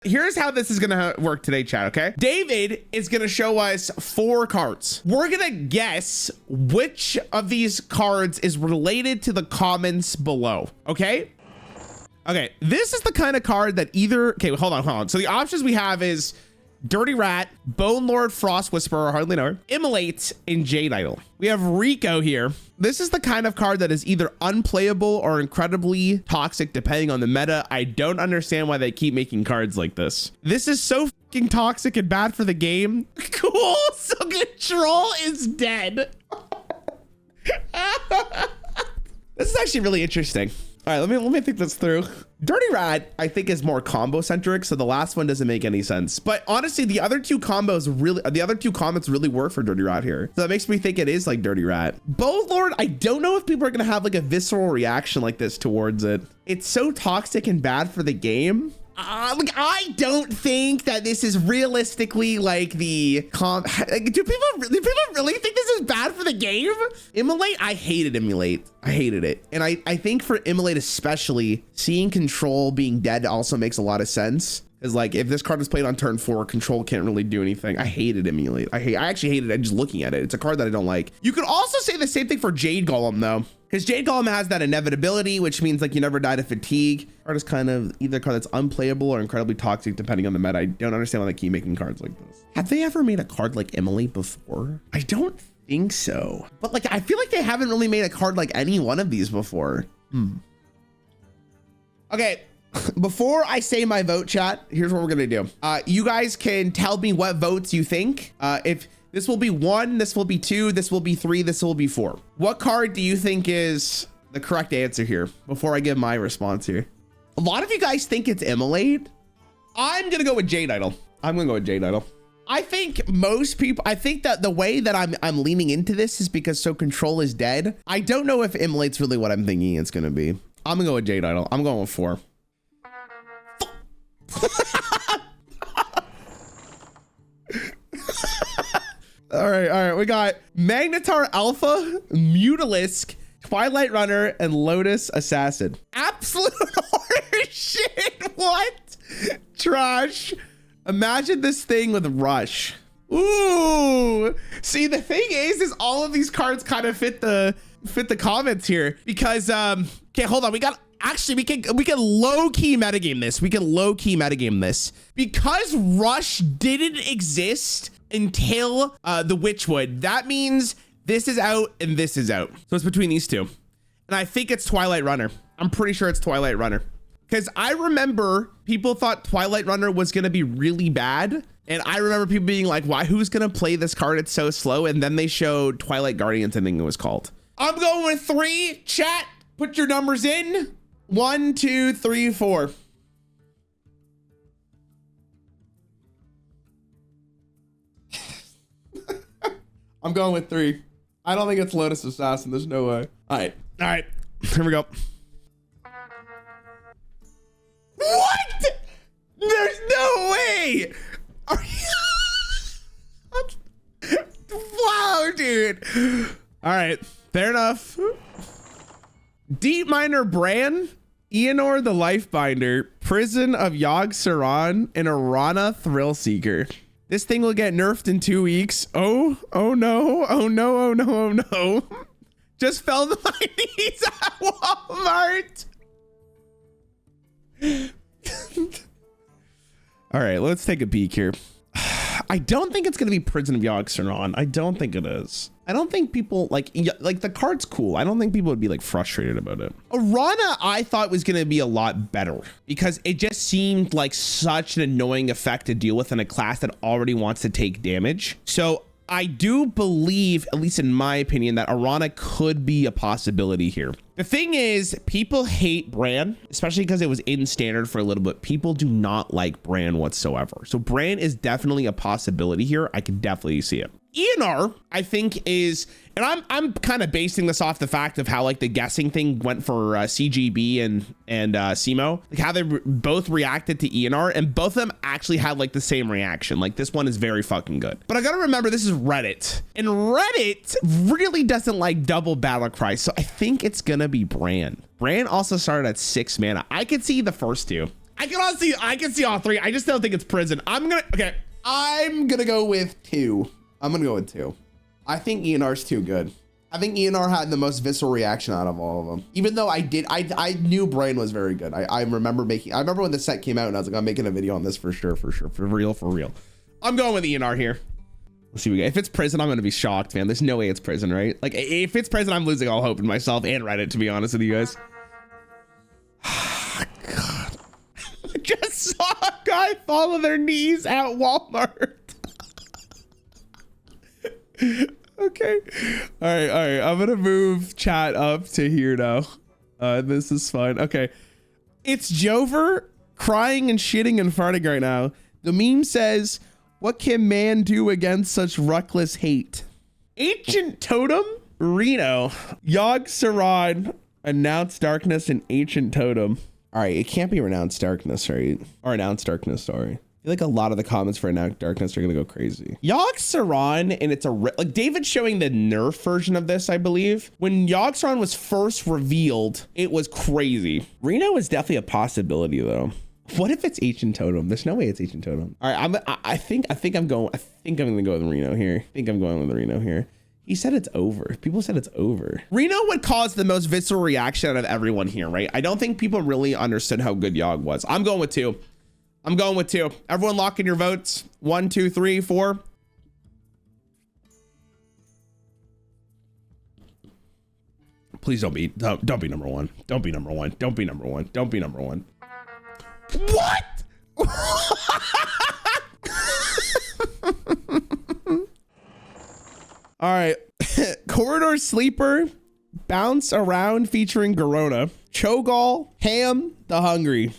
Here's how this is gonna work today, chat, okay? David is gonna show us 4 cards. We're gonna guess which of these cards is related to the comments below, okay? Okay, this is the kind of card that either, okay, hold on. So the options we have is Dirty Rat, Bone Lord, Frost Whisperer, hardly know her, Immolate, and Jade Idol. We have Rico here. This is the kind of card that is either unplayable or incredibly toxic depending on the meta. I don't understand why they keep making cards like this. This is so fucking toxic and bad for the game. Cool, so Control is dead. This is actually really interesting. All right, let me think this through. Dirty Rat, I think, is more combo centric, so the last one doesn't make any sense. But honestly, the other two comments really work for Dirty Rat here. So that makes me think it is like Dirty Rat. Bone Lord, I don't know if people are gonna have like a visceral reaction like this towards it. It's so toxic and bad for the game. Like, I don't think that this is realistically like the do people really think this is bad for the game? Immolate, I hated Immolate. I hated it. And I think for Immolate especially, seeing Control being dead also makes a lot of sense. Is like, if this card was played on turn 4, Control can't really do anything. I hated Immolate. I actually hated it just looking at it. It's a card that I don't like. You could also say the same thing for Jade Golem though, because Jade Golem has that inevitability, which means like you never die to fatigue. Card is kind of either a card that's unplayable or incredibly toxic depending on the meta. I don't understand why they keep making cards like this. Have they ever made a card like Immolate before? I don't think so. But like, I feel like they haven't really made a card like any one of these before. Okay. Before I say my vote, chat, here's what we're gonna do. You guys can tell me what votes you think. If this will be 1, this will be 2, this will be 3, this will be 4. What card do you think is the correct answer here before I give my response here? A lot of you guys think it's Immolate. I'm gonna go with Jade Idol. I think most people, I think that the way that I'm leaning into this is because so Control is dead. I don't know if Immolate's really what I'm thinking it's gonna be. I'm gonna go with Jade Idol. I'm going with 4. All right, we got Magnetar Alpha, Mutalisk, Twilight Runner, and Lotus Assassin. Absolute horseshit. What? Trash. Imagine this thing with Rush. Ooh. See, the thing is all of these cards kind of fit the comments here because okay, hold on. We can low-key metagame this. Because Rush didn't exist until the Witchwood. That means this is out and this is out. So it's between these two. And I think it's Twilight Runner. I'm pretty sure it's Twilight Runner. Because I remember people thought Twilight Runner was going to be really bad. And I remember people being like, why? Who's going to play this card? It's so slow. And then they showed Twilight Guardians, I think it was called. I'm going with 3. Chat, put your numbers in. 1, 2, 3, 4. I'm going with 3. I don't think it's Lotus Assassin. There's no way. All right. Here we go. What? There's no way. Are you? Wow, dude. All right. Fair enough. Deep Miner Bran, Eonor the Lifebinder, Prison of Yogg-Saron, and Arana Thrillseeker. This thing will get nerfed in 2 weeks. Oh no. Just fell to my knees at Walmart. All right, let's take a peek here. I don't think it's going to be Prison of Yogg-Saron. I don't think it is. I don't think people like the card's cool. I don't think people would be like frustrated about it. Arana, I thought was going to be a lot better because it just seemed like such an annoying effect to deal with in a class that already wants to take damage. So I do believe, at least in my opinion, that Arana could be a possibility here. The thing is, people hate Bran, especially because it was in standard for a little bit. People do not like Bran whatsoever. So Bran is definitely a possibility here. I can definitely see it. Eonor, I think, is, and I'm kind of basing this off the fact of how like the guessing thing went for CGB and Simo, like how they both reacted to Eonor, and both of them actually had like the same reaction. Like this one is very fucking good. But I gotta remember this is Reddit, and Reddit really doesn't like double battle cry. So I think it's gonna be Bran. Bran also started at 6 mana. I could see the first two. I can see all three. I just don't think it's prison. I'm gonna go with 2. I'm gonna go with 2. I think ENR's too good. I think ENR had the most visceral reaction out of all of them. Even though I knew Brain was very good. I remember when the set came out and I was like, I'm making a video on this for sure. For real. I'm going with ENR here. Let's see what we get. If it's prison, I'm gonna be shocked, man. There's no way it's prison, right? Like if it's prison, I'm losing all hope in myself and Reddit, to be honest with you guys. God. I just saw a guy fall on their knees at Walmart. Okay. All right. I'm gonna move chat up to here now. This is fine. Okay. It's Jover crying and shitting and farting right now. The meme says, what can man do against such reckless hate? Ancient Totem, Reno, Yogg Saron, Announced Darkness, and Ancient Totem. All right, it can't be Renounced Darkness, right? Or Announced Darkness, sorry. I feel like a lot of the comments for Announced Darkness are gonna go crazy. Yogg Saron, and it's like David's showing the nerf version of this, I believe. When Yogg Saron was first revealed, it was crazy. Reno is definitely a possibility though. What if it's Ancient Totem? There's no way it's Ancient Totem. All right, I think I'm gonna go with Reno here. I think I'm going with Reno here. He said it's over. People said it's over. Reno would cause the most visceral reaction out of everyone here, right? I don't think people really understood how good Yogg was. I'm going with 2. Everyone lock in your votes. 1, 2, 3, 4. Please don't be number 1. Don't be number 1. Don't be number 1. Don't be number 1. What? All right. Corridor Sleeper, Bounce Around featuring Garona, Cho'Gall, Ham, the Hungry.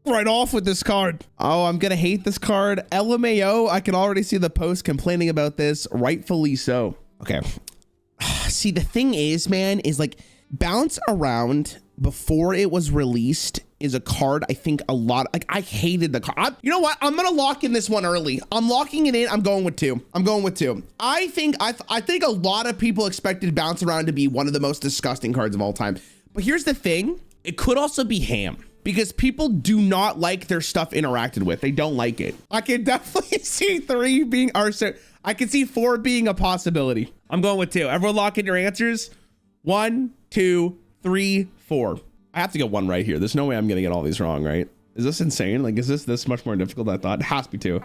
Right off with this card. Oh, I'm gonna hate this card. LMAO, I can already see the post complaining about this, rightfully so. Okay. See, the thing is, man, is like Bounce Around before it was released is a card I think a lot, like I hated the card. You know what? I'm gonna lock in this one early. I'm locking it in. I'm going with 2. I think a lot of people expected Bounce Around to be one of the most disgusting cards of all time. But here's the thing. It could also be Ham because people do not like their stuff interacted with. They don't like it. I can definitely see 3 being, or so I can see 4 being a possibility. I'm going with 2. Everyone lock in your answers. 1, 2, 3, 4. I have to get 1 right here. There's no way I'm gonna get all these wrong, right? Is this insane? Like, is this much more difficult than I thought? It has to be 2.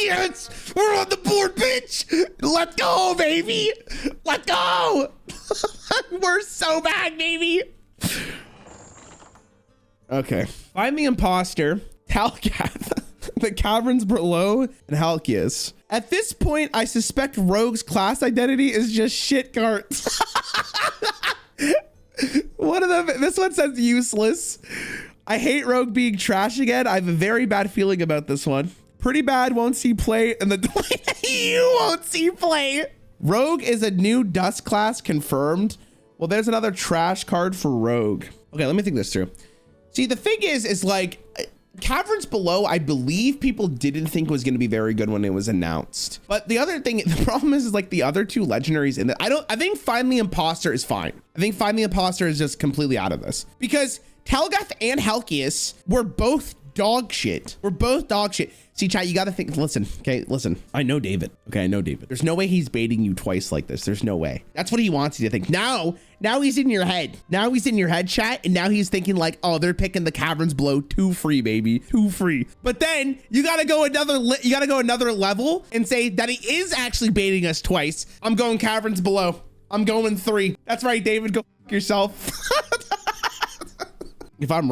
Yes, we're on the board, bitch. Let's go, baby. Let's go. We're so bad, baby. Okay. Find the Imposter, Talcath, the Caverns Below, and Halkias. At this point, I suspect Rogue's class identity is just shit cards. One of them, this one says useless. I hate Rogue being trash again. I have a very bad feeling about this one. Pretty bad, won't see play, and the you won't see play. Rogue is a new dust class confirmed. Well, there's another trash card for Rogue. Okay, let me think this through. See, the thing is like Caverns Below, I believe people didn't think was going to be very good when it was announced. But the other thing, the problem is like the other 2 legendaries in it. I think Find the Imposter is fine. I think Find the Imposter is just completely out of this because Talgath and Halkias were both dog shit. See, chat, you got to think, listen. I know David. Okay, I know David. There's no way he's baiting you twice like this. There's no way. That's what he wants you to think. Now he's in your head. Now he's in your head, chat, and now he's thinking like, oh, they're picking the Caverns Below 2 free, baby. 2 free. But then you got to go another level and say that he is actually baiting us twice. I'm going Caverns Below. I'm going 3. That's right, David. Go f yourself. If I'm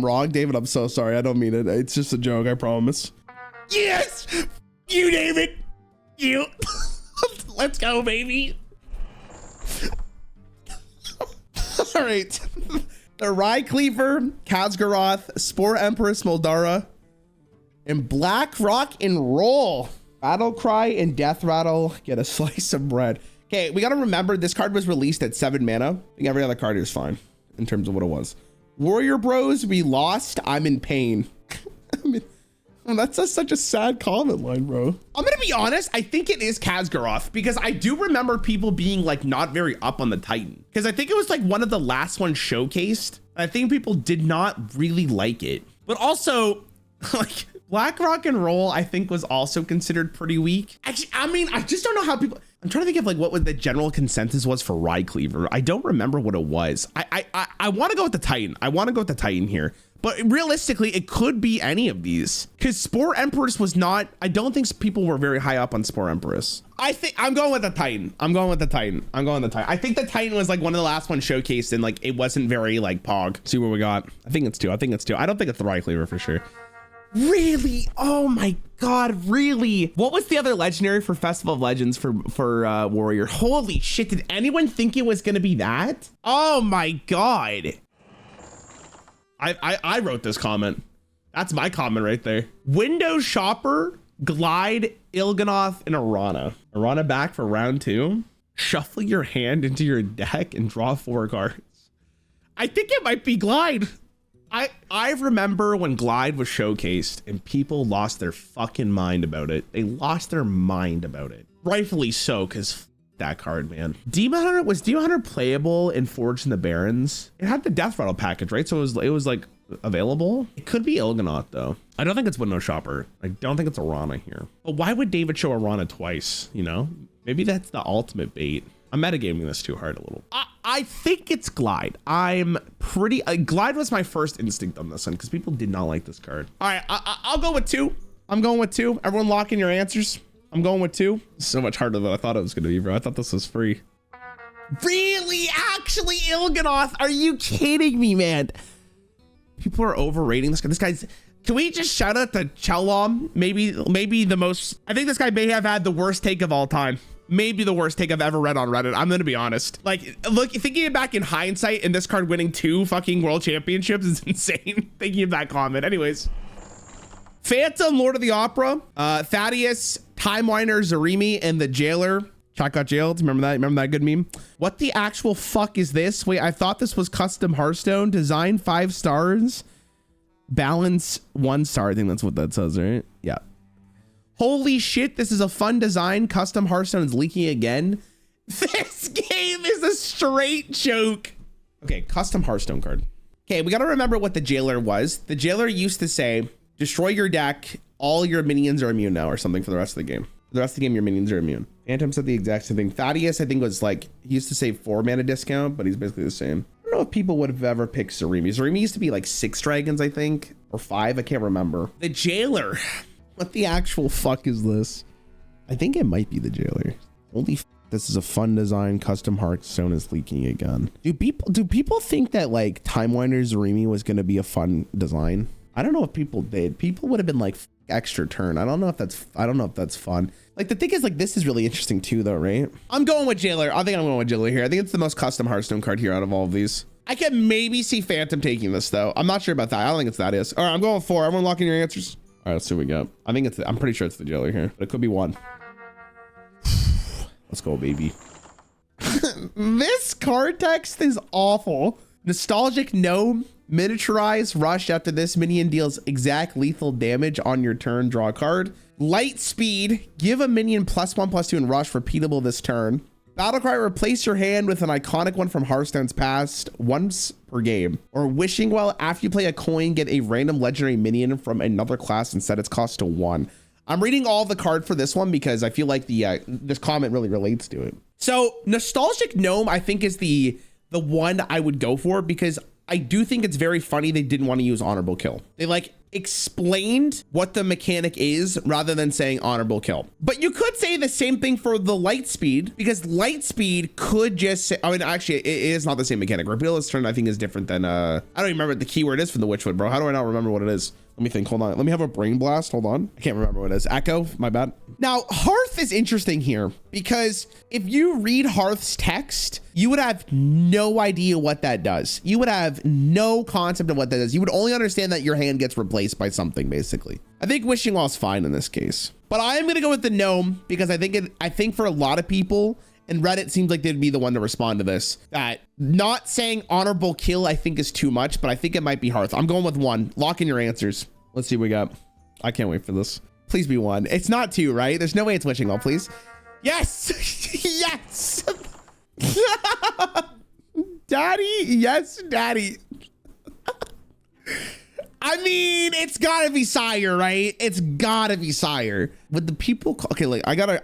wrong, David, I'm so sorry. I don't mean it. It's just a joke, I promise. Yes! You, David! You! Let's go, baby! All right. The Rye Cleaver, Khazgaroth, Spore Empress Moldara, and Black Rock and Roll. Battle Cry and Death Rattle get a slice of bread. Okay, we got to remember this card was released at 7 mana. I think every other card is fine in terms of what it was. Warrior Bros, we lost. I'm in pain. That's such a sad comment line, bro. I'm gonna be honest. I think it is Khazgaroth because I do remember people being like not very up on the Titan because I think it was like one of the last ones showcased I think people did not really like it. But also, like, Black Rock and Roll, I think, was also considered pretty weak. Actually, I mean, I just don't know how people... I'm trying to think of like what the general consensus was for Ride Cleaver. I don't remember what it was. I want to go with the Titan. I want to go with the Titan here. But realistically, it could be any of these. Because Spore Empress was not... I don't think people were very high up on Spore Empress. I think... I'm going with the Titan. I'm going with the Titan. I think the Titan was like one of the last ones showcased and like it wasn't very like pog. See what we got. I think it's two. I don't think it's the Ride Cleaver for sure. Really? Oh my God, really? What was the other legendary for Festival of Legends for Warrior? Holy shit, did anyone think it was gonna be that? Oh my God. I wrote this comment. That's my comment right there. Windows Shopper, Glide, Il'gynoth, and Arana. Arana back for round 2. Shuffle your hand into your deck and draw 4 cards. I think it might be Glide. I remember when Glide was showcased and people lost their fucking mind about it. They lost their mind about it. Rightfully so, because that card, man. Demon Hunter, was Demon Hunter playable in Forged in the Barrens? It had the Death Rattle package, right? So it was like available. It could be Il'gynoth though. I don't think it's Window Shopper. I don't think it's Arana here. But why would David show Arana twice? You know, maybe that's the ultimate bait. I'm metagaming this too hard a little. I think it's Glide. I'm pretty... Glide was my first instinct on this one because people did not like this card. All right, I'll go with 2. I'm going with 2. Everyone lock in your answers. I'm going with 2. So much harder than I thought it was going to be, bro. I thought this was free. Really? Actually, Il'gynoth? Are you kidding me, man? People are overrating this guy. This guy's... Can we just shout out to Chelom? Maybe the most... I think this guy may have had the worst take of all time. Maybe the worst take I've ever read on Reddit. I'm gonna be honest. Like, look, thinking back in hindsight and this card winning 2 fucking world championships is insane. Thinking of that comment. Anyways. Phantom, Lord of the Opera, Thaddeus, Time Whiner, Zarimi, and the Jailer. Chat got jailed. Remember that? Remember that good meme? What the actual fuck is this? Wait, I thought this was custom Hearthstone. Design 5 stars. Balance 1 star. I think that's what that says, right? Yeah. Holy shit, this is a fun design. Custom Hearthstone is leaking again. This game is a straight joke. Okay, custom Hearthstone card. Okay, we gotta remember what the Jailer was. The Jailer used to say, destroy your deck, all your minions are immune now, or something for the rest of the game. For the rest of the game, your minions are immune. Phantom said the exact same thing. Thaddeus, I think, was like, he used to say 4 mana discount, but he's basically the same. I don't know if people would have ever picked Zarimi. Zarimi used to be like 6 dragons, I think, or 5, I can't remember. The Jailer. What the actual fuck is this? I think it might be the Jailer. Holy f, this is a fun design. Custom Hearthstone is leaking again. Do people think that like Time Whiner Zarimi was gonna be a fun design? I don't know if people did. People would have been like extra turn. I don't know if that's fun. Like the thing is like this is really interesting too though, right? I'm going with Jailer. I think I'm going with Jailer here. I think it's the most custom Hearthstone card here out of all of these. I can maybe see Phantom taking this though. I'm not sure about that. I don't think it's that is. All right, I'm going with 4. Everyone lock in your answers. All right, let's see what we got. I'm pretty sure it's the Jailer here, but it could be 1. Let's go, baby. This card text is awful. Nostalgic Gnome, miniaturize, rush. After this, minion deals exact lethal damage on your turn, draw a card. Light speed, give a minion +1/+2 and rush, repeatable this turn. Battlecry, replace your hand with an iconic one from Hearthstone's past once per game. Or Wishing Well, after you play a coin, get a random legendary minion from another class and set its cost to 1. I'm reading all the card for this one because I feel like this comment really relates to it. So Nostalgic Gnome, I think, is the one I would go for because I do think it's very funny they didn't want to use honorable kill. They like explained what the mechanic is rather than saying honorable kill. But you could say the same thing for the light speed because light speed could just say, I mean, actually it is not the same mechanic. Repeatless turn I think is different than, I don't even remember what the keyword is for the Witchwood, bro. How do I not remember what it is? Let me think, hold on. Let me have a brain blast, hold on. I can't remember what it is. Echo, my bad. Now, Hearth is interesting here because if you read Hearth's text, you would have no idea what that does. You would have no concept of what that is. You would only understand that your hand gets replaced by something, basically. I think Wishing Well is fine in this case. But I am gonna go with the Gnome because I think for a lot of people, and Reddit seems like they'd be the one to respond to this, that not saying honorable kill I think is too much, but I think it might be Hearth. I'm going with 1. Lock in your answers. Let's see what we got. I can't wait for this. Please be 1. It's not 2, right? There's no way it's Wishing Well, please. Yes! Yes! Daddy! Yes, daddy. I mean, it's gotta be Sire, right? It's gotta be Sire. Would the people okay, like I gotta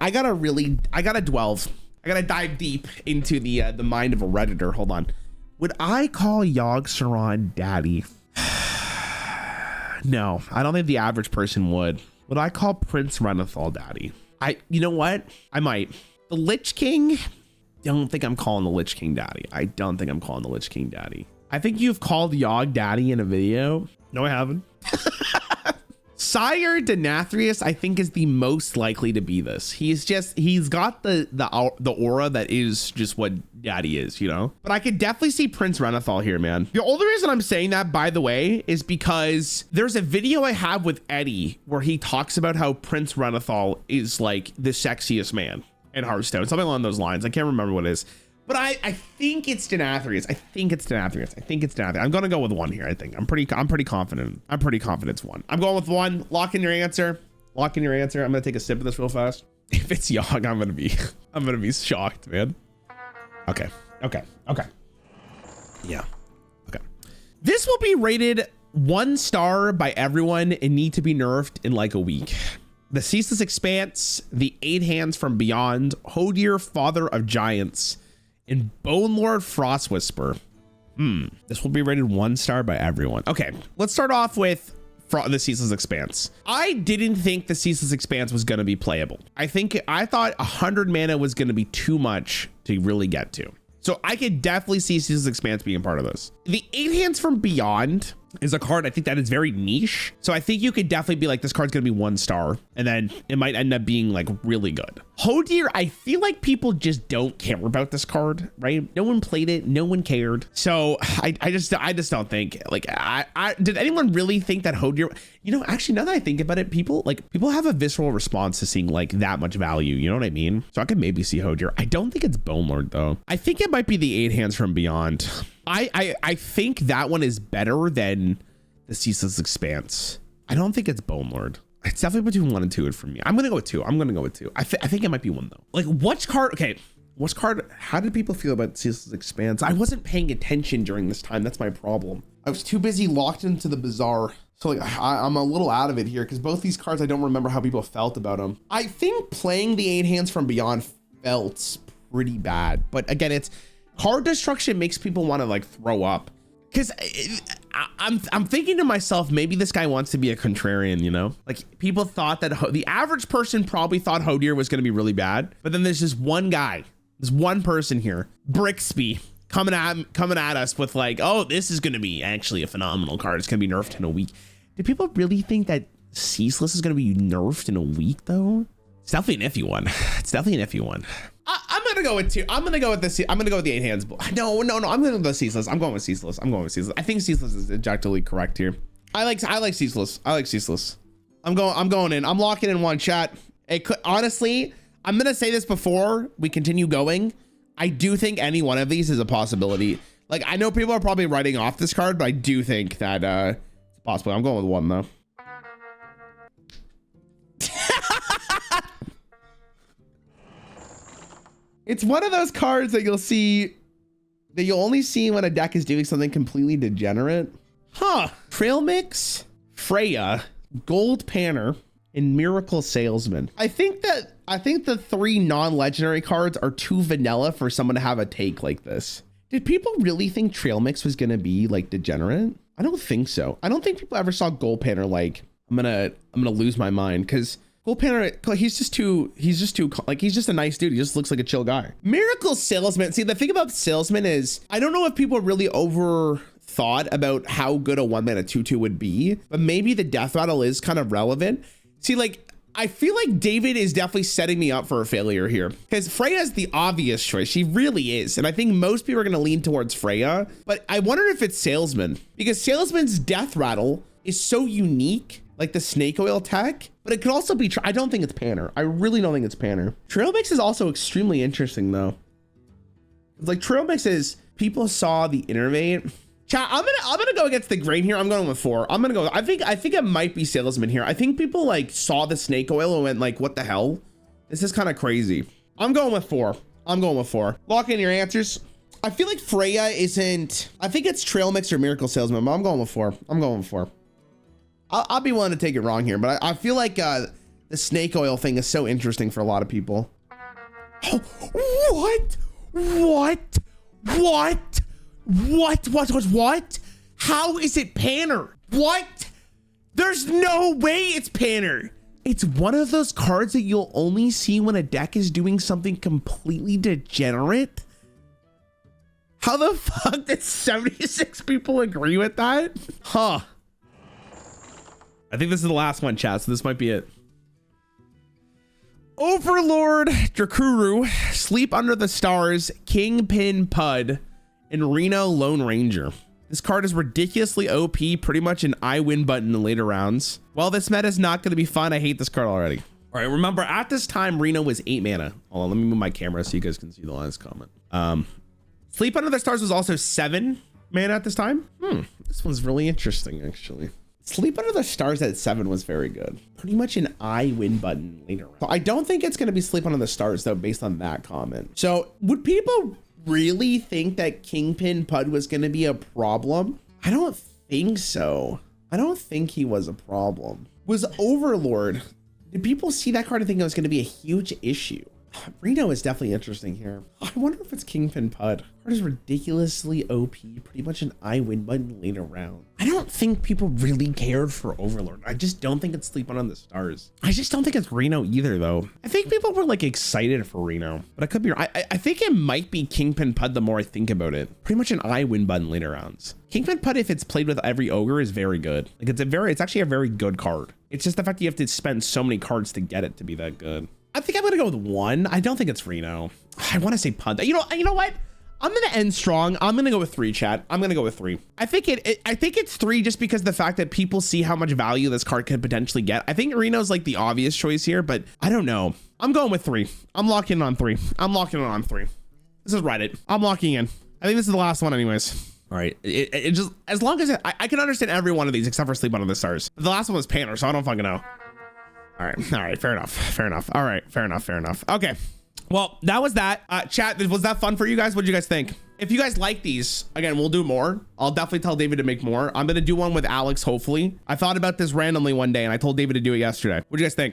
delve. I gotta dive deep into the mind of a Redditor. Hold on. Would I call Yogg-Saron daddy? No, I don't think the average person would. Would I call Prince Renathal daddy? You know what? I might. The Lich King, don't think I'm calling the Lich King daddy. I don't think I'm calling the Lich King daddy. I think you've called Yogg daddy in a video. No, I haven't. Sire Denathrius, I think, is the most likely to be this. He's got the aura that is just what daddy is, you know? But I could definitely see Prince Renathal here, man. The only reason I'm saying that, by the way, is because there's a video I have with Eddie where he talks about how Prince Renathal is like the sexiest man in Hearthstone, something along those lines. I can't remember what it is. But I think it's Denathrius. I think it's Denathrius. I'm gonna go with one here. I think I'm pretty confident. I'm pretty confident it's one. I'm going with one. Lock in your answer. I'm gonna take a sip of this real fast. If it's Yogg, I'm gonna be shocked, man. Okay. Yeah. Okay. This will be rated 1 star by everyone and need to be nerfed in like a week. The Ceaseless Expanse, the 8 Hands from Beyond, Hodir, Father of Giants, and Bone Lord Frost Whisper. This will be rated 1 star by everyone. Okay, let's start off with the Ceaseless Expanse. I didn't think the Ceaseless Expanse was going to be playable. I thought 100 mana was going to be too much to really get to. So I could definitely see Ceaseless Expanse being part of this. The 8 Hands from Beyond is a card I think that is very niche. So I think you could definitely be like, this card's gonna be 1 star, and then it might end up being like really good. Hodir, I feel like people just don't care about this card, right? No one played it, no one cared. So I just don't think, like, did anyone really think that Hodir, you know, actually now that I think about it, people have a visceral response to seeing like that much value, you know what I mean? So I could maybe see Hodir. I don't think it's Bone Lord though. I think it might be the 8 Hands from Beyond. I think that one is better than the Ceaseless Expanse. I don't think it's Bone Lord. It's definitely between 1 and 2 for me. I'm gonna go with 2. I think it might be 1 though. Like, which card? Okay, which card? How did people feel about Ceaseless Expanse? I wasn't paying attention during this time. That's my problem. I was too busy locked into the bazaar. So like, I'm a little out of it here because both these cards, I don't remember how people felt about them. I think playing the 8 Hands from Beyond felt pretty bad, but again, it's card destruction makes people want to like throw up. Because I'm thinking to myself, maybe this guy wants to be a contrarian, you know? Like, people thought that the average person probably thought Hodir was going to be really bad. But then there's this one guy, this one person here, Brixby, coming at us with like, oh, this is going to be actually a phenomenal card. It's going to be nerfed in a week. Do people really think that Ceaseless is going to be nerfed in a week, though? It's definitely an iffy one. I'm gonna go with 2. I'm gonna go with the 8 Hands. No. I'm gonna go with Ceaseless. I'm going with Ceaseless. I think Ceaseless is objectively correct here. I like Ceaseless. I'm going in. I'm locking in 1 chat. It could, honestly, I'm gonna say this before we continue going. I do think any one of these is a possibility. Like, I know people are probably writing off this card, but I do think that it's possible. I'm going with 1 though. It's one of those cards that you'll only see when a deck is doing something completely degenerate. Trail Mix, Freya, Gold Panner, and Miracle Salesman. I think the 3 non-legendary cards are too vanilla for someone to have a take like this. Did people really think Trail Mix was gonna be like degenerate? I don't think so. I don't think people ever saw Gold Panner like, I'm gonna lose my mind, because Gold Panner, he's just a nice dude. He just looks like a chill guy. Miracle Salesman. See, the thing about Salesman is, I don't know if people really overthought about how good a 1-mana 2/2 would be, but maybe the death rattle is kind of relevant. See, like, I feel like David is definitely setting me up for a failure here, because Freya is the obvious choice. She really is. And I think most people are going to lean towards Freya, but I wonder if it's Salesman, because Salesman's death rattle is so unique, like the snake oil tech, but it could also be, I don't think it's Panner. I really don't think it's Panner. Trail Mix is also extremely interesting though. It's like Trail Mix is, people saw the Innervate. Chat, I'm gonna go against the grain here. I'm going with 4. I think it might be Salesman here. I think people like saw the snake oil and went like, what the hell? This is kind of crazy. I'm going with 4. Lock in your answers. I feel like Freya isn't, I think it's Trail Mix or Miracle Salesman, but I'm going with 4. I'll be willing to take it wrong here, but I feel like the snake oil thing is so interesting for a lot of people. Oh, what? How is it Panner? What? There's no way it's Panner. It's one of those cards that you'll only see when a deck is doing something completely degenerate. How the fuck did 76 people agree with that? Huh. I think this is the last one, chat, so this might be it. Overlord Drakuru, Sleep Under the Stars, Kingpin Pud, and Reno Lone Ranger. This card is ridiculously OP, pretty much an I win button in the later rounds. Well, this meta is not going to be fun. I hate this card already. All right, remember at this time, Reno was 8 mana. Hold on, let me move my camera so you guys can see the last comment. Sleep Under the Stars was also 7 mana at this time. This one's really interesting, actually. Sleep Under the Stars at 7 was very good. Pretty much an I win button later on. So I don't think it's going to be Sleep Under the Stars, though, based on that comment. So would people really think that Kingpin Pud was going to be a problem? I don't think so. I don't think he was a problem. Was Overlord, did people see that card and think it was going to be a huge issue? Reno is definitely interesting here. I wonder if it's Kingpin Pud. Card is ridiculously OP, pretty much an I win button later round. I don't think people really cared for Overlord. I just don't think it's Sleep Under the Stars. I just don't think it's Reno either, though. I think people were like excited for Reno, but I could be wrong. I think it might be Kingpin Pud the more I think about it. Pretty much an I win button later rounds. Kingpin Pud, if it's played with every ogre, is very good. Like it's actually a very good card. It's just the fact that you have to spend so many cards to get it to be that good. I think I'm gonna go with 1. I don't think it's Reno. I want to say Pud. You know what? I'm gonna end strong. I'm gonna go with 3, chat. I'm gonna go with 3. I think it's 3 just because of the fact that people see how much value this card could potentially get. I think Reno's like the obvious choice here, but I don't know. I'm going with 3. I'm locking in on 3. I'm locking in on 3. This is Reddit. I'm locking in. I think this is the last one anyways. All right, it just, as long as I can understand every one of these except for Sleep Under the Stars. The last one was Panner, so I don't fucking know. All right, fair enough. All right, fair enough. Okay, well, that was that. Chat, was that fun for you guys? What did you guys think? If you guys like these, again, we'll do more. I'll definitely tell David to make more. I'm gonna do one with Alex, hopefully. I thought about this randomly one day and I told David to do it yesterday. What do you guys think?